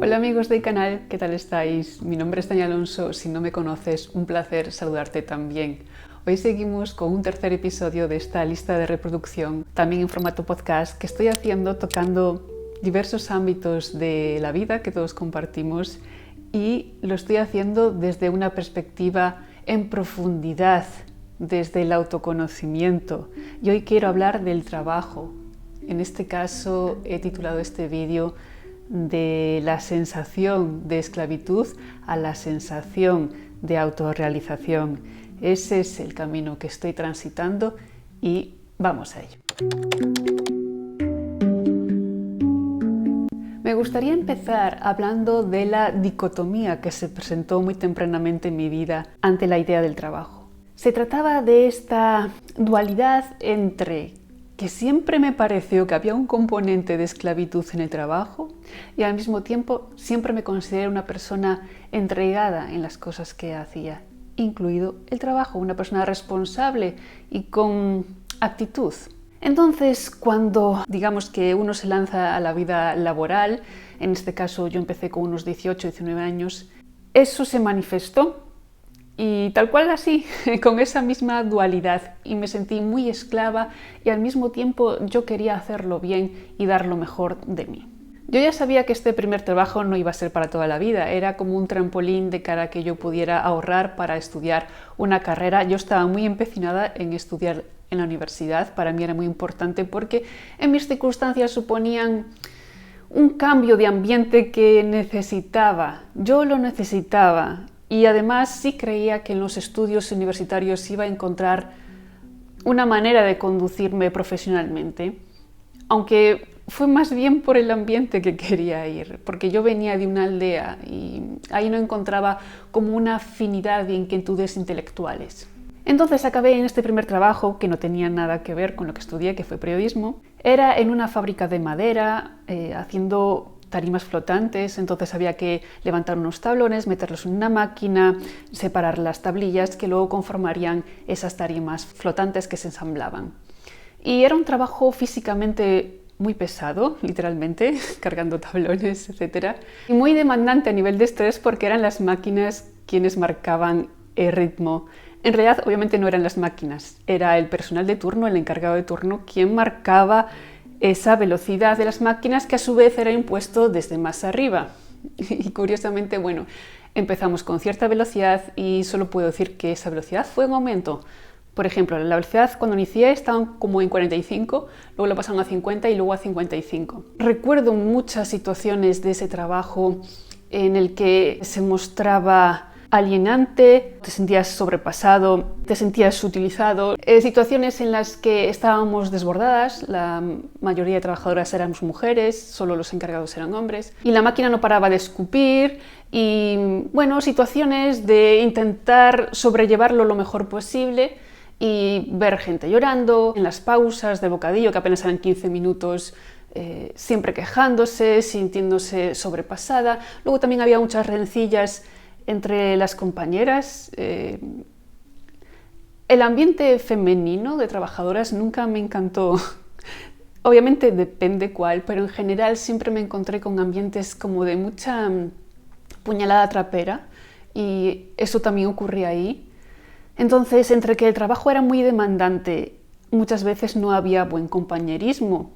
Hola amigos del canal, ¿qué tal estáis? Mi nombre es Tania Alonso, si no me conoces, un placer saludarte también. Hoy seguimos con un tercer episodio de esta lista de reproducción, también en formato podcast, que estoy haciendo tocando diversos ámbitos de la vida que todos compartimos y lo estoy haciendo desde una perspectiva en profundidad, desde el autoconocimiento. Y hoy quiero hablar del trabajo. En este caso he titulado este vídeo de la sensación de esclavitud a la sensación de autorrealización. Ese es el camino que estoy transitando y vamos a ello. Me gustaría empezar hablando de la dicotomía que se presentó muy tempranamente en mi vida ante la idea del trabajo. Se trataba de esta dualidad entre que siempre me pareció que había un componente de esclavitud en el trabajo y al mismo tiempo siempre me consideré una persona entregada en las cosas que hacía, incluido el trabajo, una persona responsable y con actitud. Entonces, cuando digamos que uno se lanza a la vida laboral, en este caso yo empecé con unos 18, 19 años, eso se manifestó. Y tal cual así, con esa misma dualidad, y me sentí muy esclava y al mismo tiempo yo quería hacerlo bien y dar lo mejor de mí. Yo ya sabía que este primer trabajo no iba a ser para toda la vida, era como un trampolín de cara a que yo pudiera ahorrar para estudiar una carrera. Yo estaba muy empecinada en estudiar en la universidad, para mí era muy importante porque en mis circunstancias suponían un cambio de ambiente que necesitaba, yo lo necesitaba. Y además sí creía que en los estudios universitarios iba a encontrar una manera de conducirme profesionalmente, aunque fue más bien por el ambiente que quería ir, porque yo venía de una aldea y ahí no encontraba como una afinidad y inquietudes intelectuales. Entonces acabé en este primer trabajo que no tenía nada que ver con lo que estudié, que fue periodismo. Era en una fábrica de madera, haciendo tarimas flotantes, entonces había que levantar unos tablones, meterlos en una máquina, separar las tablillas que luego conformarían esas tarimas flotantes que se ensamblaban. Y era un trabajo físicamente muy pesado, literalmente, cargando tablones, etc. Y muy demandante a nivel de estrés porque eran las máquinas quienes marcaban el ritmo. En realidad, obviamente no eran las máquinas, era el personal de turno, el encargado de turno, quien marcaba esa velocidad de las máquinas que a su vez era impuesto desde más arriba. Y curiosamente, bueno, empezamos con cierta velocidad y solo puedo decir que esa velocidad fue en aumento. Por ejemplo, la velocidad cuando inicié estaban como en 45, luego lo pasaron a 50 y luego a 55. Recuerdo muchas situaciones de ese trabajo en el que se mostraba alienante, te sentías sobrepasado, te sentías utilizado, situaciones en las que estábamos desbordadas, la mayoría de trabajadoras éramos mujeres, solo los encargados eran hombres, y la máquina no paraba de escupir, y bueno, situaciones de intentar sobrellevarlo lo mejor posible y ver gente llorando, en las pausas de bocadillo, que apenas eran 15 minutos, siempre quejándose, sintiéndose sobrepasada. Luego también había muchas rencillas entre las compañeras. El ambiente femenino de trabajadoras nunca me encantó. Obviamente depende cuál, pero en general siempre me encontré con ambientes como de mucha puñalada trapera y eso también ocurría ahí. Entonces, entre que el trabajo era muy demandante, muchas veces no había buen compañerismo.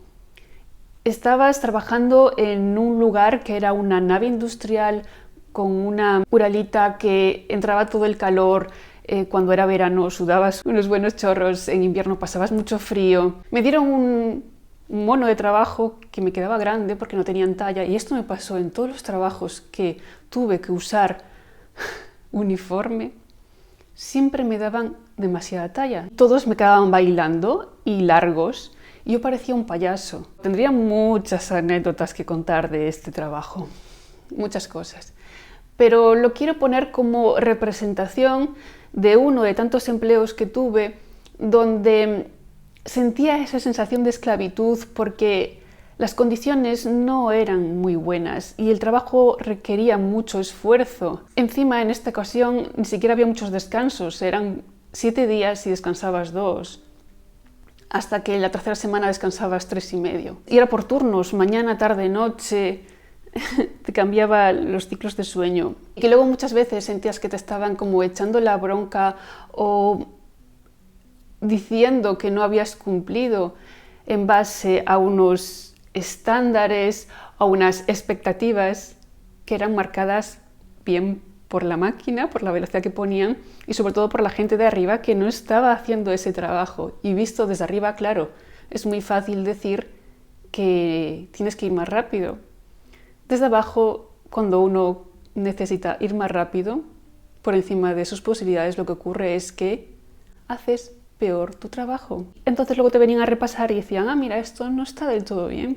Estabas trabajando en un lugar que era una nave industrial con una uralita que entraba todo el calor, cuando era verano sudabas unos buenos chorros, en invierno pasabas mucho frío. Me dieron un mono de trabajo que me quedaba grande porque no tenían talla y esto me pasó en todos los trabajos que tuve que usar uniforme, siempre me daban demasiada talla. Todos me quedaban bailando y largos y yo parecía un payaso. Tendría muchas anécdotas que contar de este trabajo, muchas cosas. Pero lo quiero poner como representación de uno de tantos empleos que tuve donde sentía esa sensación de esclavitud porque las condiciones no eran muy buenas y el trabajo requería mucho esfuerzo. Encima, en esta ocasión, ni siquiera había muchos descansos, eran 7 días y descansabas 2. Hasta que la tercera semana descansabas 3,5. Y era por turnos, mañana, tarde, noche. te cambiaba los ciclos de sueño. Y que luego muchas veces sentías que te estaban como echando la bronca o diciendo que no habías cumplido en base a unos estándares, a unas expectativas que eran marcadas bien por la máquina, por la velocidad que ponían y sobre todo por la gente de arriba que no estaba haciendo ese trabajo. Y visto desde arriba, claro, es muy fácil decir que tienes que ir más rápido. Desde abajo, cuando uno necesita ir más rápido, por encima de sus posibilidades, lo que ocurre es que haces peor tu trabajo. Entonces luego te venían a repasar y decían, mira, esto no está del todo bien.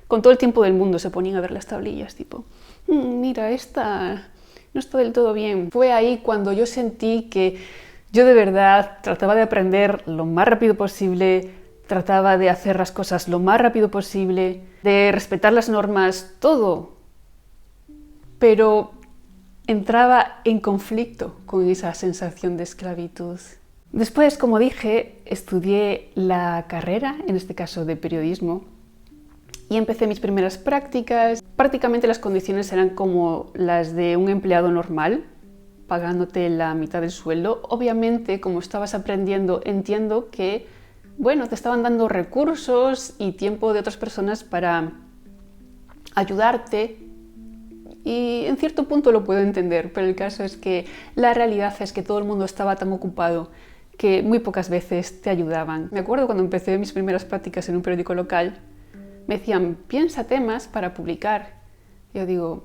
Con todo el tiempo del mundo se ponían a ver las tablillas, tipo, mira, esta no está del todo bien. Fue ahí cuando yo sentí que yo de verdad trataba de aprender lo más rápido posible, trataba de hacer las cosas lo más rápido posible, de respetar las normas, todo. Pero entraba en conflicto con esa sensación de esclavitud. Después, como dije, estudié la carrera, en este caso de periodismo, y empecé mis primeras prácticas. Prácticamente las condiciones eran como las de un empleado normal, pagándote la mitad del sueldo. Obviamente, como estabas aprendiendo, entiendo que, bueno, te estaban dando recursos y tiempo de otras personas para ayudarte. Y en cierto punto lo puedo entender, pero el caso es que la realidad es que todo el mundo estaba tan ocupado que muy pocas veces te ayudaban. Me acuerdo cuando empecé mis primeras prácticas en un periódico local, me decían, piensa temas para publicar. Yo digo,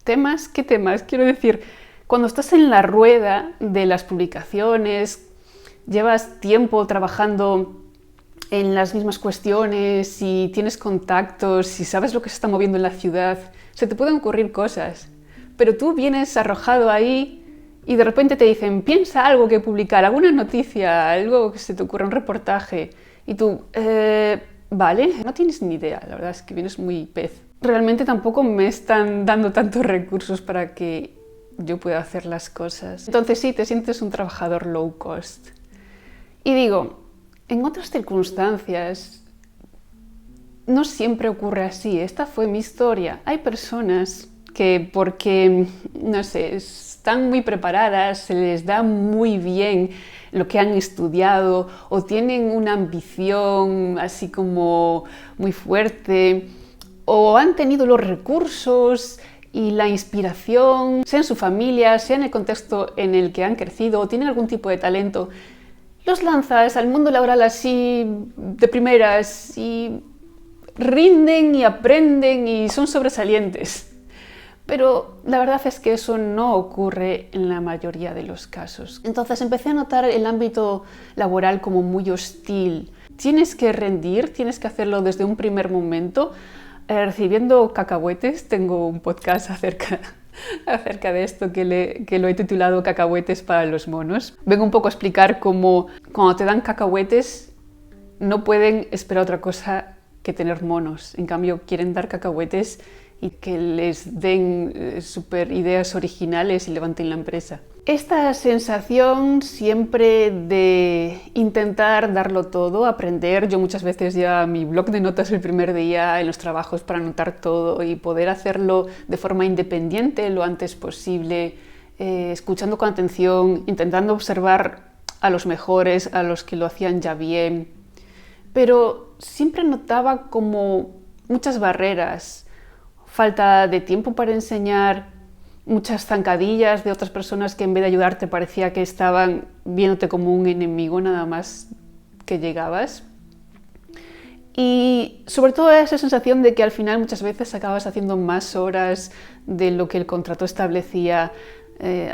¿temas? ¿Qué temas? Quiero decir, cuando estás en la rueda de las publicaciones, llevas tiempo trabajando en las mismas cuestiones y tienes contactos y sabes lo que se está moviendo en la ciudad, se te pueden ocurrir cosas. Pero tú vienes arrojado ahí y de repente te dicen, piensa algo que publicar, alguna noticia, algo que se te ocurra, un reportaje. Y tú, vale, no tienes ni idea, la verdad es que vienes muy pez. Realmente tampoco me están dando tantos recursos para que yo pueda hacer las cosas. Entonces sí, te sientes un trabajador low cost. Y digo, en otras circunstancias no siempre ocurre así. Esta fue mi historia. Hay personas que porque, no sé, están muy preparadas, se les da muy bien lo que han estudiado o tienen una ambición así como muy fuerte o han tenido los recursos y la inspiración, sea en su familia, sea en el contexto en el que han crecido o tienen algún tipo de talento, los lanzas al mundo laboral así de primeras y rinden y aprenden y son sobresalientes. Pero la verdad es que eso no ocurre en la mayoría de los casos. Entonces empecé a notar el ámbito laboral como muy hostil. Tienes que rendir, tienes que hacerlo desde un primer momento, recibiendo cacahuetes. Tengo un podcast acerca de esto que lo he titulado Cacahuetes para los monos. Vengo un poco a explicar cómo cuando te dan cacahuetes no pueden esperar otra cosa que tener monos. En cambio, quieren dar cacahuetes y que les den súper ideas originales y levanten la empresa. Esta sensación siempre de intentar darlo todo, aprender. Yo muchas veces ya mi blog de notas el primer día en los trabajos para anotar todo y poder hacerlo de forma independiente lo antes posible, escuchando con atención, intentando observar a los mejores, a los que lo hacían ya bien. Pero siempre notaba como muchas barreras, falta de tiempo para enseñar, muchas zancadillas de otras personas que en vez de ayudarte parecía que estaban viéndote como un enemigo nada más que llegabas. Y sobre todo esa sensación de que al final muchas veces acabas haciendo más horas de lo que el contrato establecía,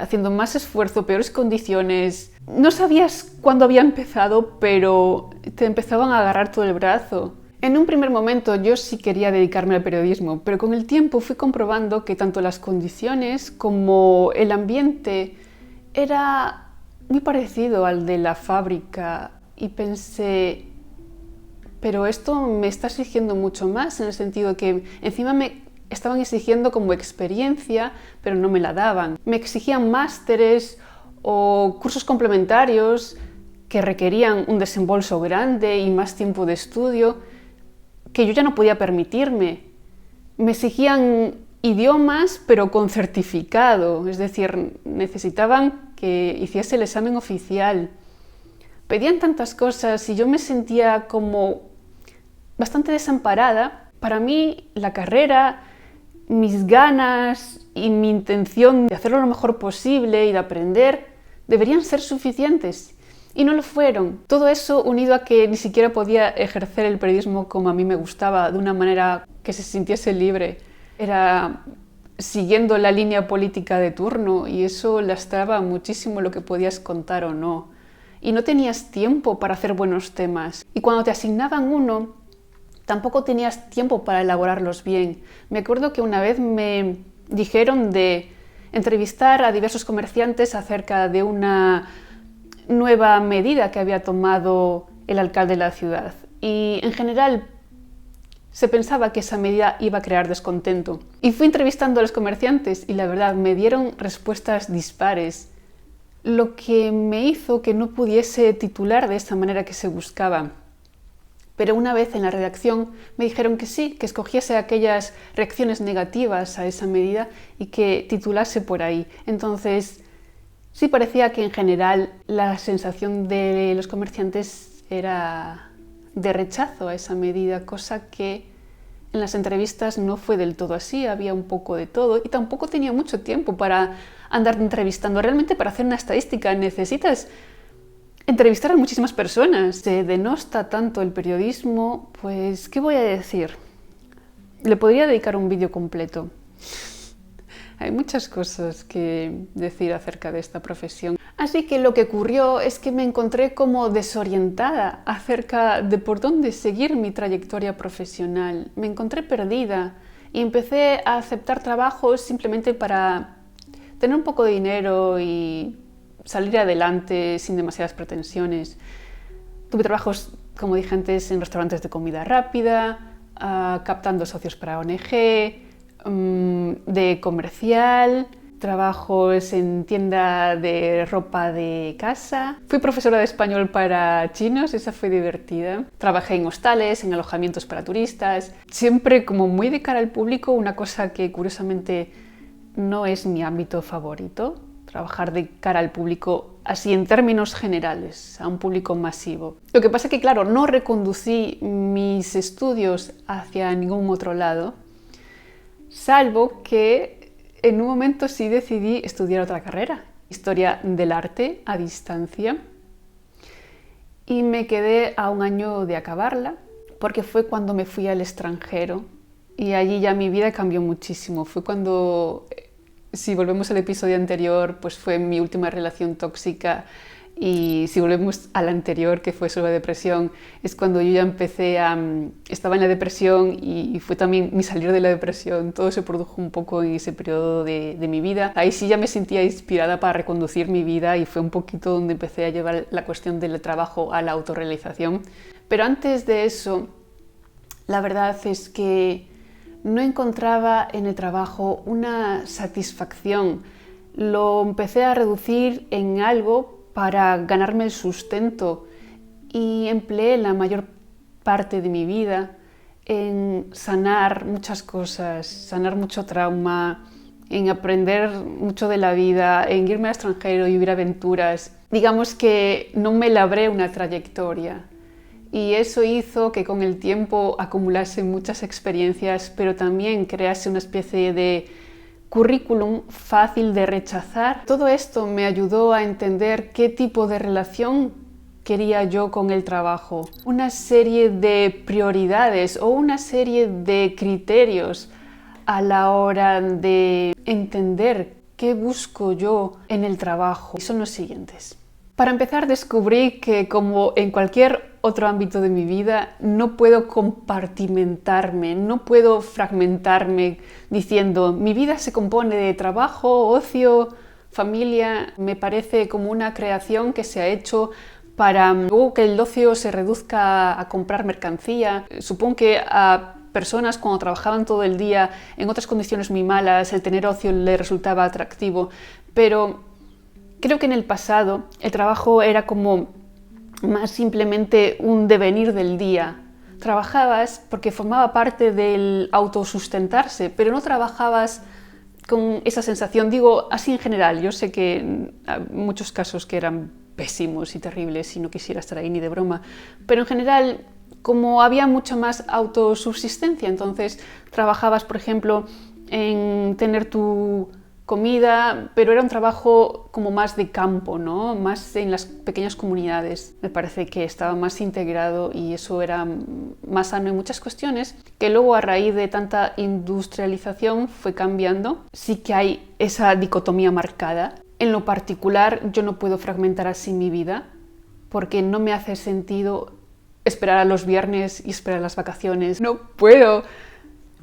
haciendo más esfuerzo, peores condiciones. No sabías cuándo había empezado, pero te empezaban a agarrar todo el brazo. En un primer momento yo sí quería dedicarme al periodismo, pero con el tiempo fui comprobando que tanto las condiciones como el ambiente era muy parecido al de la fábrica y pensé, pero esto me está exigiendo mucho más, en el sentido que encima me estaban exigiendo como experiencia, pero no me la daban. Me exigían másteres o cursos complementarios que requerían un desembolso grande y más tiempo de estudio, que yo ya no podía permitirme. Me exigían idiomas, pero con certificado, es decir, necesitaban que hiciese el examen oficial. Pedían tantas cosas y yo me sentía como bastante desamparada. Para mí, la carrera, mis ganas y mi intención de hacerlo lo mejor posible y de aprender deberían ser suficientes. Y no lo fueron. Todo eso unido a que ni siquiera podía ejercer el periodismo como a mí me gustaba, de una manera que se sintiese libre. Era siguiendo la línea política de turno y eso lastraba muchísimo lo que podías contar o no. Y no tenías tiempo para hacer buenos temas. Y cuando te asignaban uno, tampoco tenías tiempo para elaborarlos bien. Me acuerdo que una vez me dijeron de entrevistar a diversos comerciantes acerca de una nueva medida que había tomado el alcalde de la ciudad. Y en general se pensaba que esa medida iba a crear descontento. Y fui entrevistando a los comerciantes y la verdad me dieron respuestas dispares, lo que me hizo que no pudiese titular de esta manera que se buscaba. Pero una vez en la redacción me dijeron que sí, que escogiese aquellas reacciones negativas a esa medida y que titulase por ahí. Entonces, sí parecía que en general la sensación de los comerciantes era de rechazo a esa medida, cosa que en las entrevistas no fue del todo así, había un poco de todo y tampoco tenía mucho tiempo para andar entrevistando. Realmente para hacer una estadística necesitas entrevistar a muchísimas personas. Se denosta tanto el periodismo, pues ¿qué voy a decir? Le podría dedicar un vídeo completo. Hay muchas cosas que decir acerca de esta profesión. Así que lo que ocurrió es que me encontré como desorientada acerca de por dónde seguir mi trayectoria profesional. Me encontré perdida y empecé a aceptar trabajos simplemente para tener un poco de dinero y salir adelante sin demasiadas pretensiones. Tuve trabajos, como dije antes, en restaurantes de comida rápida, captando socios para ONG, de comercial, trabajos en tienda de ropa de casa. Fui profesora de español para chinos, esa fue divertida. Trabajé en hostales, en alojamientos para turistas, siempre como muy de cara al público, una cosa que curiosamente no es mi ámbito favorito, trabajar de cara al público así en términos generales, a un público masivo. Lo que pasa es que, claro, no reconducí mis estudios hacia ningún otro lado, salvo que en un momento sí decidí estudiar otra carrera, Historia del Arte a distancia, y me quedé a un año de acabarla, porque fue cuando me fui al extranjero y allí ya mi vida cambió muchísimo. Fue cuando, si volvemos al episodio anterior, pues fue mi última relación tóxica. Y si volvemos a la anterior, que fue sobre depresión, es cuando yo ya empecé estaba en la depresión y fue también mi salir de la depresión. Todo se produjo un poco en ese periodo de mi vida. Ahí sí ya me sentía inspirada para reconducir mi vida y fue un poquito donde empecé a llevar la cuestión del trabajo a la autorrealización. Pero antes de eso, la verdad es que no encontraba en el trabajo una satisfacción. Lo empecé a reducir en algo para ganarme el sustento y empleé la mayor parte de mi vida en sanar muchas cosas, sanar mucho trauma, en aprender mucho de la vida, en irme al extranjero y vivir aventuras. Digamos que no me labré una trayectoria y eso hizo que con el tiempo acumulase muchas experiencias, pero también crease una especie de currículum fácil de rechazar. Todo esto me ayudó a entender qué tipo de relación quería yo con el trabajo. Una serie de prioridades o una serie de criterios a la hora de entender qué busco yo en el trabajo. Y son los siguientes. Para empezar, descubrí que, como en cualquier otro ámbito de mi vida, no puedo compartimentarme, no puedo fragmentarme diciendo mi vida se compone de trabajo, ocio, familia. Me parece como una creación que se ha hecho para luego que el ocio se reduzca a comprar mercancía. Supongo que a personas cuando trabajaban todo el día en otras condiciones muy malas, el tener ocio les resultaba atractivo, pero creo que en el pasado el trabajo era como más simplemente un devenir del día, trabajabas porque formaba parte del autosustentarse, pero no trabajabas con esa sensación, digo así en general. Yo sé que hay muchos casos que eran pésimos y terribles y no quisiera estar ahí ni de broma, pero en general, como había mucha más autosubsistencia, entonces trabajabas, por ejemplo, en tener tu comida, pero era un trabajo como más de campo, ¿no? Más en las pequeñas comunidades. Me parece que estaba más integrado y eso era más sano en muchas cuestiones, que luego a raíz de tanta industrialización fue cambiando. Sí que hay esa dicotomía marcada. En lo particular, yo no puedo fragmentar así mi vida porque no me hace sentido esperar a los viernes y esperar a las vacaciones. No puedo.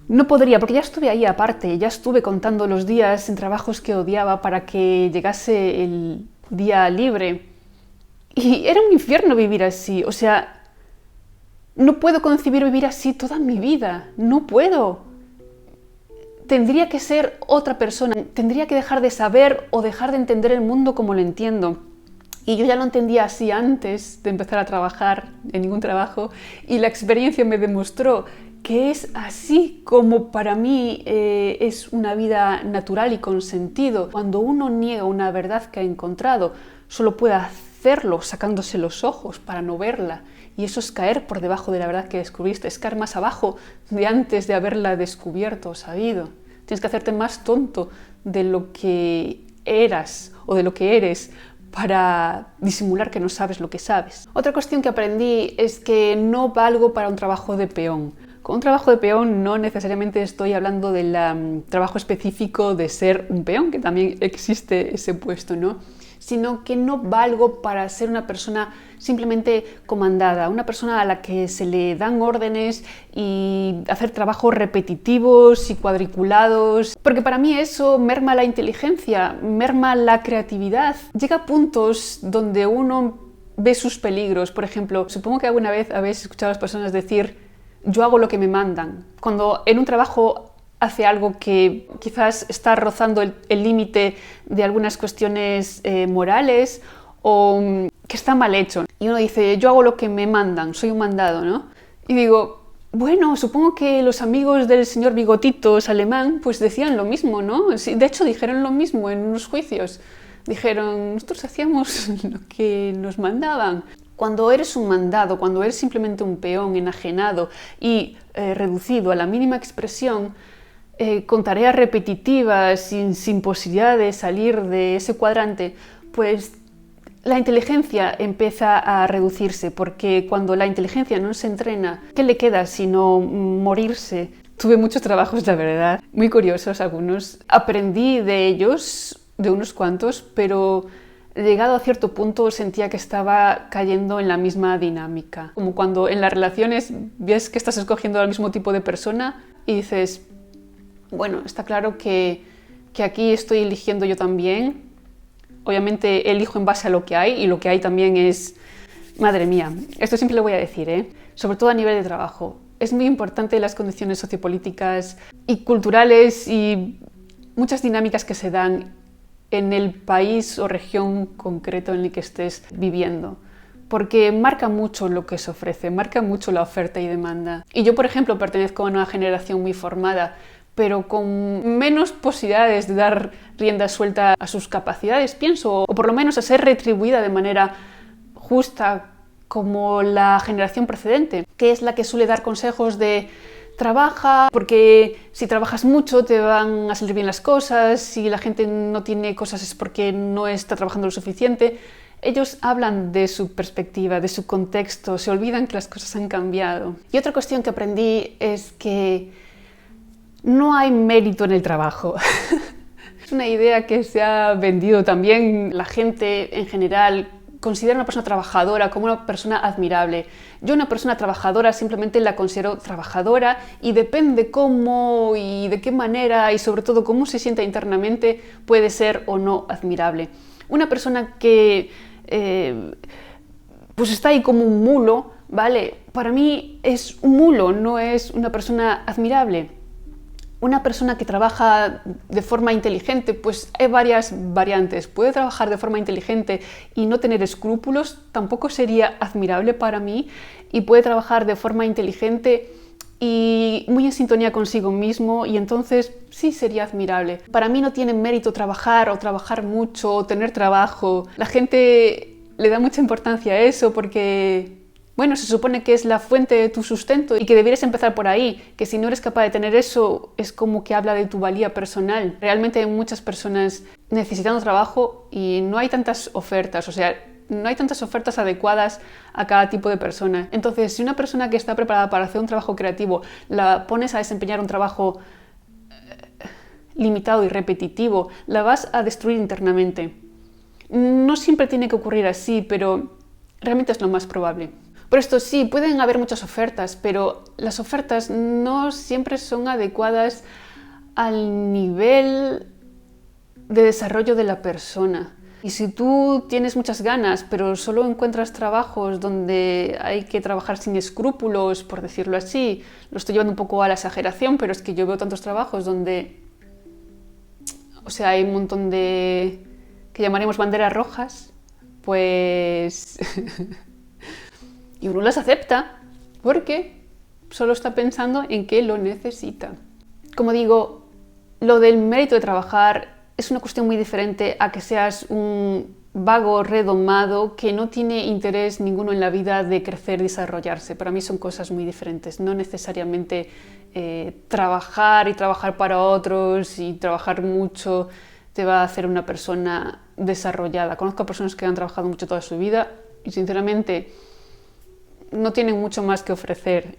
No podría, porque ya estuve ahí aparte, ya estuve contando los días en trabajos que odiaba para que llegase el día libre. Y era un infierno vivir así, o sea, no puedo concebir vivir así toda mi vida, no puedo. Tendría que ser otra persona, tendría que dejar de saber o dejar de entender el mundo como lo entiendo. Y yo ya lo entendía así antes de empezar a trabajar en ningún trabajo, y la experiencia me demostró que es así como para mí es una vida natural y con sentido. Cuando uno niega una verdad que ha encontrado, solo puede hacerlo sacándose los ojos para no verla. Y eso es caer por debajo de la verdad que descubriste, es caer más abajo de antes de haberla descubierto o sabido. Tienes que hacerte más tonto de lo que eras o de lo que eres para disimular que no sabes lo que sabes. Otra cuestión que aprendí es que no valgo para un trabajo de peón. Con un trabajo de peón no necesariamente estoy hablando del trabajo específico de ser un peón, que también existe ese puesto, ¿no? Sino que no valgo para ser una persona simplemente comandada, una persona a la que se le dan órdenes y hacer trabajos repetitivos y cuadriculados, porque para mí eso merma la inteligencia, merma la creatividad. Llega a puntos donde uno ve sus peligros. Por ejemplo, supongo que alguna vez habéis escuchado a las personas decir: yo hago lo que me mandan. Cuando en un trabajo hace algo que quizás está rozando el límite de algunas cuestiones morales o que está mal hecho. Y uno dice: yo hago lo que me mandan, soy un mandado, ¿no? Y digo, bueno, supongo que los amigos del señor Bigotitos alemán pues decían lo mismo, ¿no? Sí, de hecho dijeron lo mismo en unos juicios. Dijeron: nosotros hacíamos lo que nos mandaban. Cuando eres un mandado, cuando eres simplemente un peón enajenado y reducido a la mínima expresión, con tareas repetitivas, sin posibilidad de salir de ese cuadrante, pues la inteligencia empieza a reducirse, porque cuando la inteligencia no se entrena, ¿qué le queda sino morirse? Tuve muchos trabajos, la verdad, muy curiosos algunos. Aprendí de ellos, de unos cuantos, pero llegado a cierto punto sentía que estaba cayendo en la misma dinámica. Como cuando en las relaciones ves que estás escogiendo al mismo tipo de persona y dices: bueno, está claro que aquí estoy eligiendo yo también. Obviamente elijo en base a lo que hay, y lo que hay también es... Madre mía, esto siempre lo voy a decir, sobre todo a nivel de trabajo. Es muy importante las condiciones sociopolíticas y culturales y muchas dinámicas que se dan en el país o región concreto en el que estés viviendo, porque marca mucho lo que se ofrece, marca mucho la oferta y demanda. Y yo, por ejemplo, pertenezco a una generación muy formada, pero con menos posibilidades de dar rienda suelta a sus capacidades, pienso, o por lo menos a ser retribuida de manera justa como la generación precedente, que es la que suele dar consejos de: trabaja, porque si trabajas mucho te van a salir bien las cosas, si la gente no tiene cosas es porque no está trabajando lo suficiente. Ellos hablan de su perspectiva, de su contexto, se olvidan que las cosas han cambiado. Y otra cuestión que aprendí es que no hay mérito en el trabajo. Es una idea que se ha vendido también. La gente en general considera a una persona trabajadora como una persona admirable. Yo una persona trabajadora simplemente la considero trabajadora, y depende cómo y de qué manera y sobre todo cómo se sienta internamente puede ser o no admirable. Una persona que pues está ahí como un mulo, ¿vale? Para mí es un mulo, no es una persona admirable. Una persona que trabaja de forma inteligente, pues hay varias variantes. Puede trabajar de forma inteligente y no tener escrúpulos, tampoco sería admirable para mí. Y puede trabajar de forma inteligente y muy en sintonía consigo mismo, y entonces sí sería admirable. Para mí no tiene mérito trabajar o trabajar mucho o tener trabajo. La gente le da mucha importancia a eso porque, bueno, se supone que es la fuente de tu sustento y que deberías empezar por ahí, que si no eres capaz de tener eso es como que habla de tu valía personal. Realmente hay muchas personas necesitando trabajo y no hay tantas ofertas, o sea, no hay tantas ofertas adecuadas a cada tipo de persona. Entonces, si una persona que está preparada para hacer un trabajo creativo la pones a desempeñar un trabajo limitado y repetitivo, la vas a destruir internamente. No siempre tiene que ocurrir así, pero realmente es lo más probable. Por esto sí, pueden haber muchas ofertas, pero las ofertas no siempre son adecuadas al nivel de desarrollo de la persona. Y si tú tienes muchas ganas, pero solo encuentras trabajos donde hay que trabajar sin escrúpulos, por decirlo así, lo estoy llevando un poco a la exageración, pero es que yo veo tantos trabajos donde, o sea, hay un montón de, que llamaremos banderas rojas, pues y uno las acepta porque solo está pensando en que lo necesita. Como digo, lo del mérito de trabajar es una cuestión muy diferente a que seas un vago redomado que no tiene interés ninguno en la vida de crecer y desarrollarse. Para mí son cosas muy diferentes. No necesariamente trabajar y trabajar para otros y trabajar mucho te va a hacer una persona desarrollada. Conozco a personas que han trabajado mucho toda su vida y sinceramente no tienen mucho más que ofrecer.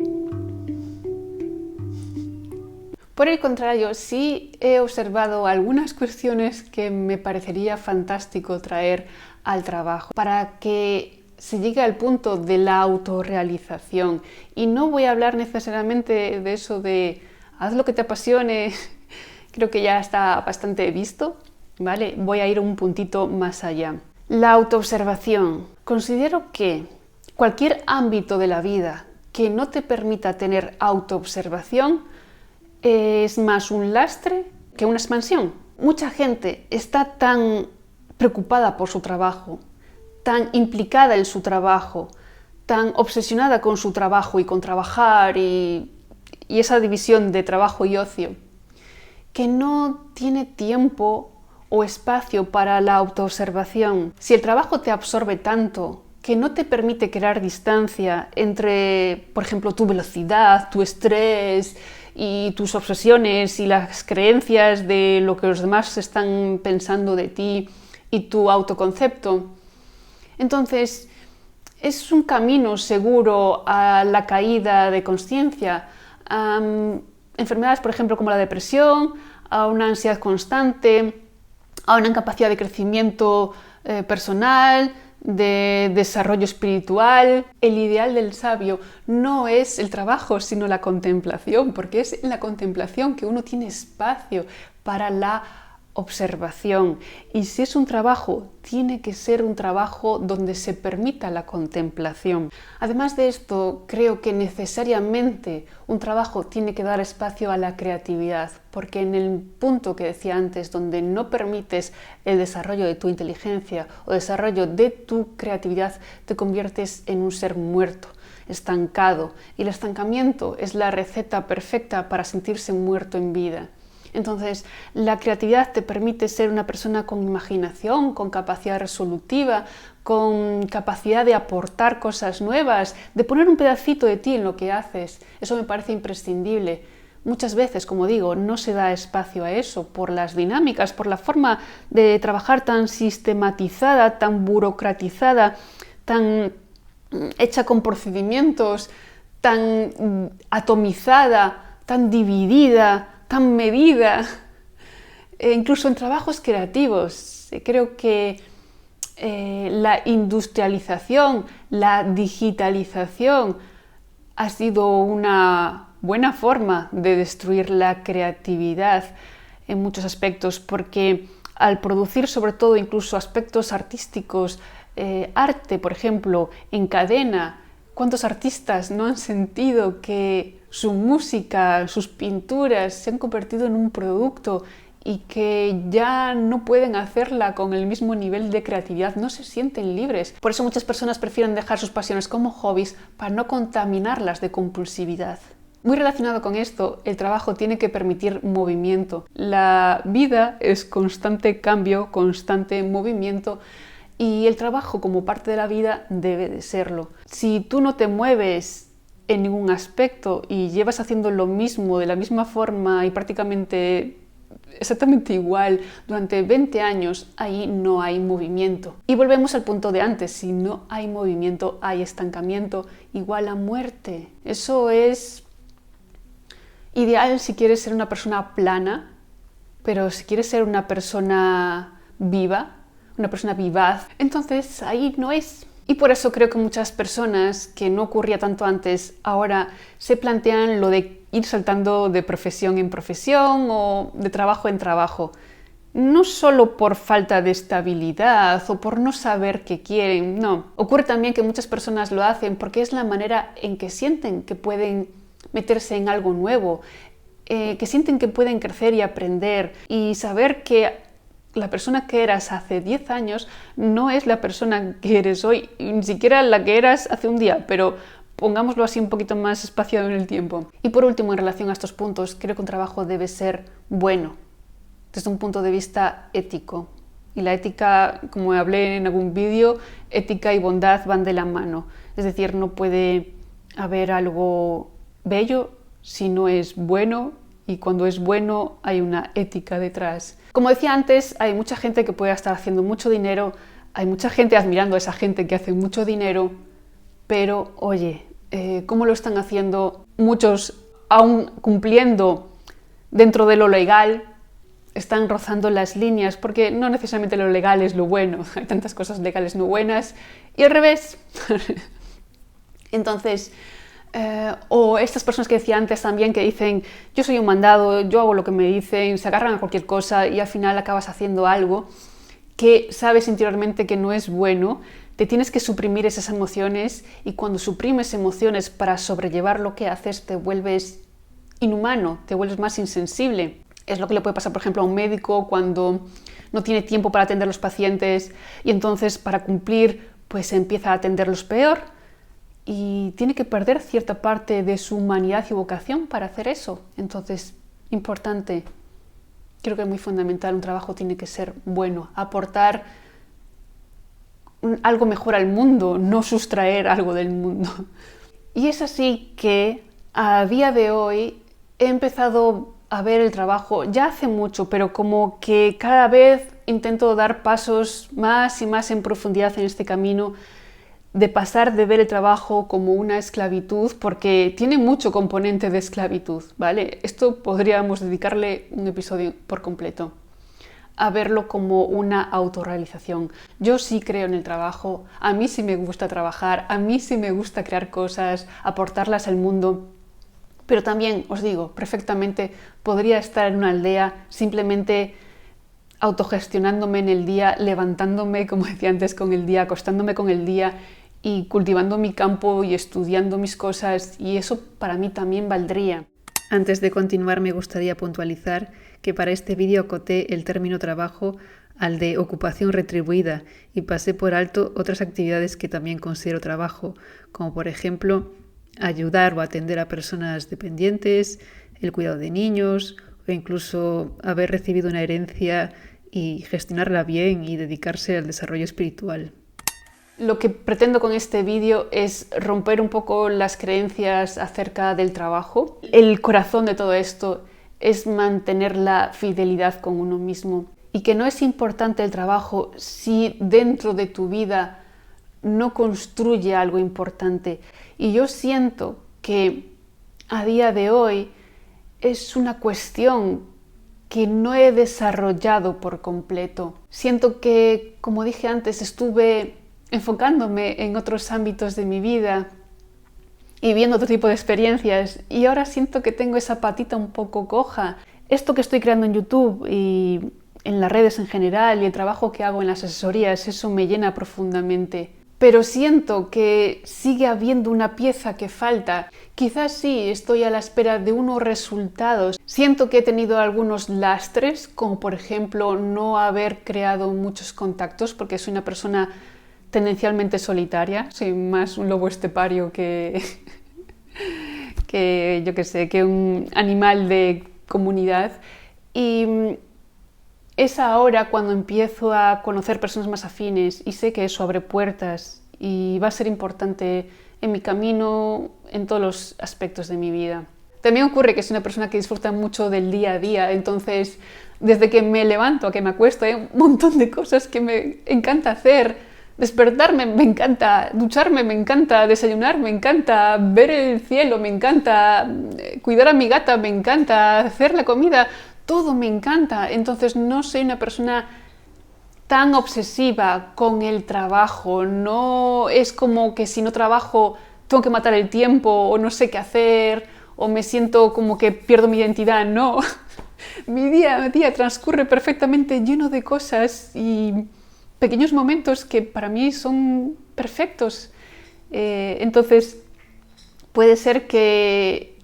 Por el contrario, sí he observado algunas cuestiones que me parecería fantástico traer al trabajo para que se llegue al punto de la autorrealización. Y no voy a hablar necesariamente de eso de haz lo que te apasione, creo que ya está bastante visto, ¿vale? Voy a ir un puntito más allá. La autoobservación. Considero que cualquier ámbito de la vida que no te permita tener autoobservación es más un lastre que una expansión. Mucha gente está tan preocupada por su trabajo, tan implicada en su trabajo, tan obsesionada con su trabajo y con trabajar y esa división de trabajo y ocio, que no tiene tiempo o espacio para la autoobservación. Si el trabajo te absorbe tanto que no te permite crear distancia entre, por ejemplo, tu velocidad, tu estrés y tus obsesiones y las creencias de lo que los demás están pensando de ti y tu autoconcepto, entonces es un camino seguro a la caída de consciencia, a enfermedades, por ejemplo, como la depresión, a una ansiedad constante, a una incapacidad de crecimiento personal, de desarrollo espiritual. El ideal del sabio no es el trabajo, sino la contemplación, porque es en la contemplación que uno tiene espacio para la observación. Y si es un trabajo, tiene que ser un trabajo donde se permita la contemplación. Además de esto, creo que necesariamente un trabajo tiene que dar espacio a la creatividad, porque en el punto que decía antes, donde no permites el desarrollo de tu inteligencia o desarrollo de tu creatividad, te conviertes en un ser muerto, estancado, y el estancamiento es la receta perfecta para sentirse muerto en vida. Entonces, la creatividad te permite ser una persona con imaginación, con capacidad resolutiva, con capacidad de aportar cosas nuevas, de poner un pedacito de ti en lo que haces. Eso me parece imprescindible. Muchas veces, como digo, no se da espacio a eso por las dinámicas, por la forma de trabajar tan sistematizada, tan burocratizada, tan hecha con procedimientos, tan atomizada, tan dividida, tan medida, incluso en trabajos creativos. Creo que la industrialización, la digitalización ha sido una buena forma de destruir la creatividad en muchos aspectos, porque al producir sobre todo incluso aspectos artísticos, arte, por ejemplo, en cadena, ¿cuántos artistas no han sentido que su música, sus pinturas se han convertido en un producto y que ya no pueden hacerla con el mismo nivel de creatividad, no se sienten libres. Por eso muchas personas prefieren dejar sus pasiones como hobbies para no contaminarlas de compulsividad. Muy relacionado con esto, el trabajo tiene que permitir movimiento. La vida es constante cambio, constante movimiento, y el trabajo como parte de la vida debe de serlo. Si tú no te mueves en ningún aspecto y llevas haciendo lo mismo de la misma forma y prácticamente exactamente igual durante 20 años, ahí no hay movimiento. Y volvemos al punto de antes, si no hay movimiento hay estancamiento, igual a muerte. Eso es ideal si quieres ser una persona plana, pero si quieres ser una persona viva, una persona vivaz, entonces ahí no es. Y por eso creo que muchas personas, que no ocurría tanto antes, ahora se plantean lo de ir saltando de profesión en profesión o de trabajo en trabajo. No solo por falta de estabilidad o por no saber qué quieren, no. Ocurre también que muchas personas lo hacen porque es la manera en que sienten que pueden meterse en algo nuevo, que sienten que pueden crecer y aprender y saber que la persona que eras hace 10 años no es la persona que eres hoy, ni siquiera la que eras hace un día, pero pongámoslo así un poquito más espaciado en el tiempo. Y por último, en relación a estos puntos, creo que un trabajo debe ser bueno, desde un punto de vista ético. Y la ética, como hablé en algún vídeo, ética y bondad van de la mano. Es decir, no puede haber algo bello si no es bueno, y cuando es bueno hay una ética detrás. Como decía antes, hay mucha gente que puede estar haciendo mucho dinero, hay mucha gente admirando a esa gente que hace mucho dinero, pero oye, ¿cómo lo están haciendo? Muchos, aún cumpliendo dentro de lo legal, están rozando las líneas, porque no necesariamente lo legal es lo bueno, hay tantas cosas legales no buenas, y al revés. Entonces, o estas personas que decía antes también, que dicen yo soy un mandado, yo hago lo que me dicen, se agarran a cualquier cosa y al final acabas haciendo algo que sabes interiormente que no es bueno. Te tienes que suprimir esas emociones, y cuando suprimes emociones para sobrellevar lo que haces te vuelves inhumano, te vuelves más insensible. Es lo que le puede pasar, por ejemplo, a un médico cuando no tiene tiempo para atender a los pacientes y entonces para cumplir pues empieza a atenderlos peor. Y tiene que perder cierta parte de su humanidad y vocación para hacer eso. Entonces, importante, creo que es muy fundamental, un trabajo tiene que ser bueno, aportar algo mejor al mundo, no sustraer algo del mundo. Y es así que a día de hoy he empezado a ver el trabajo, ya hace mucho, pero como que cada vez intento dar pasos más y más en profundidad en este camino, de pasar de ver el trabajo como una esclavitud, porque tiene mucho componente de esclavitud, ¿vale? Esto podríamos dedicarle un episodio por completo, a verlo como una autorrealización. Yo sí creo en el trabajo, a mí sí me gusta trabajar, a mí sí me gusta crear cosas, aportarlas al mundo, pero también, os digo, perfectamente podría estar en una aldea simplemente autogestionándome en el día, levantándome, como decía antes, con el día, acostándome con el día y cultivando mi campo y estudiando mis cosas, y eso para mí también valdría. Antes de continuar, me gustaría puntualizar que para este vídeo acoté el término trabajo al de ocupación retribuida y pasé por alto otras actividades que también considero trabajo, como por ejemplo ayudar o atender a personas dependientes, el cuidado de niños o incluso haber recibido una herencia y gestionarla bien y dedicarse al desarrollo espiritual. Lo que pretendo con este vídeo es romper un poco las creencias acerca del trabajo. El corazón de todo esto es mantener la fidelidad con uno mismo, y que no es importante el trabajo si dentro de tu vida no construye algo importante. Y yo siento que a día de hoy es una cuestión que no he desarrollado por completo. Siento que, como dije antes, estuve enfocándome en otros ámbitos de mi vida y viendo otro tipo de experiencias, y ahora siento que tengo esa patita un poco coja. Esto que estoy creando en YouTube y en las redes en general y el trabajo que hago en las asesorías, eso me llena profundamente. pero siento que sigue habiendo una pieza que falta. Quizás sí, estoy a la espera de unos resultados. Siento que he tenido algunos lastres, como por ejemplo no haber creado muchos contactos, porque soy una persona tendencialmente solitaria, soy más un lobo estepario que que un animal de comunidad. Y es ahora cuando empiezo a conocer personas más afines y sé que eso abre puertas y va a ser importante en mi camino en todos los aspectos de mi vida. También ocurre que soy una persona que disfruta mucho del día a día, entonces desde que me levanto a que me acuesto hay un montón de cosas que me encanta hacer. Despertarme me encanta, ducharme me encanta, desayunar me encanta, ver el cielo me encanta, cuidar a mi gata me encanta, hacer la comida, todo me encanta. Entonces no soy una persona tan obsesiva con el trabajo, no es como que si no trabajo tengo que matar el tiempo o no sé qué hacer o me siento como que pierdo mi identidad, no. Mi día a día transcurre perfectamente lleno de cosas y pequeños momentos que para mí son perfectos. Entonces puede ser que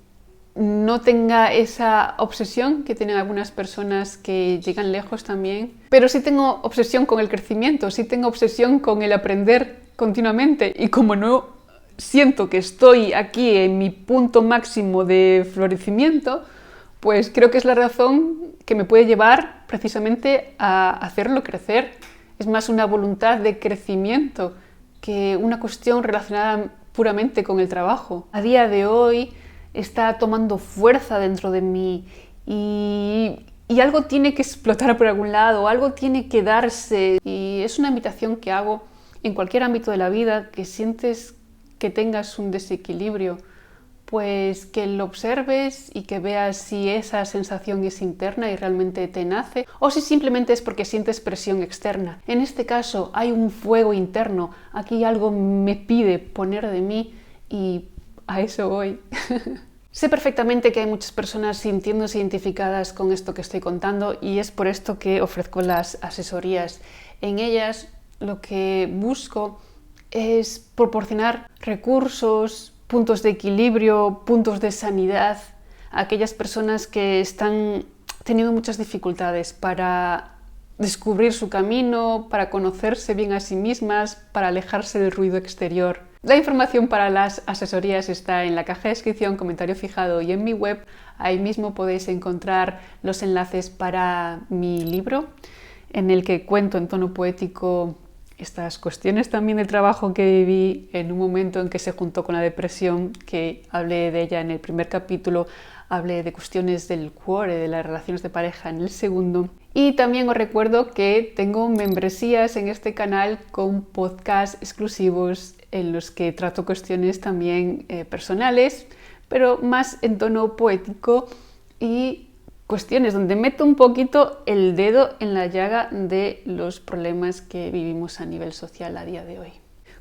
no tenga esa obsesión que tienen algunas personas que llegan lejos también, pero sí tengo obsesión con el crecimiento, sí tengo obsesión con el aprender continuamente, y como no siento que estoy aquí en mi punto máximo de florecimiento, pues creo que es la razón que me puede llevar precisamente a hacerlo crecer. Es más una voluntad de crecimiento que una cuestión relacionada puramente con el trabajo. A día de hoy está tomando fuerza dentro de mí y algo tiene que explotar por algún lado, algo tiene que darse, y es una invitación que hago en cualquier ámbito de la vida que sientes que tengas un desequilibrio, pues que lo observes y que veas si esa sensación es interna y realmente te nace o si simplemente es porque sientes presión externa. En este caso hay un fuego interno, aquí algo me pide poner de mí y a eso voy. Sé perfectamente que hay muchas personas sintiéndose identificadas con esto que estoy contando y es por esto que ofrezco las asesorías. En ellas lo que busco es proporcionar recursos, puntos de equilibrio, puntos de sanidad a aquellas personas que están teniendo muchas dificultades para descubrir su camino, para conocerse bien a sí mismas, para alejarse del ruido exterior. La información para las asesorías está en la caja de descripción, comentario fijado y en mi web. Ahí mismo podéis encontrar los enlaces para mi libro, en el que cuento en tono poético estas cuestiones también del trabajo que viví en un momento en que se juntó con la depresión, que hablé de ella en el primer capítulo, hablé de cuestiones del cuore, de las relaciones de pareja en el segundo. Y también os recuerdo que tengo membresías en este canal con podcasts exclusivos en los que trato cuestiones también personales, pero más en tono poético y cuestiones donde meto un poquito el dedo en la llaga de los problemas que vivimos a nivel social a día de hoy.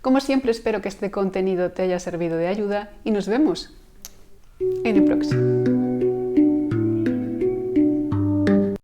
Como siempre, espero que este contenido te haya servido de ayuda y nos vemos en el próximo.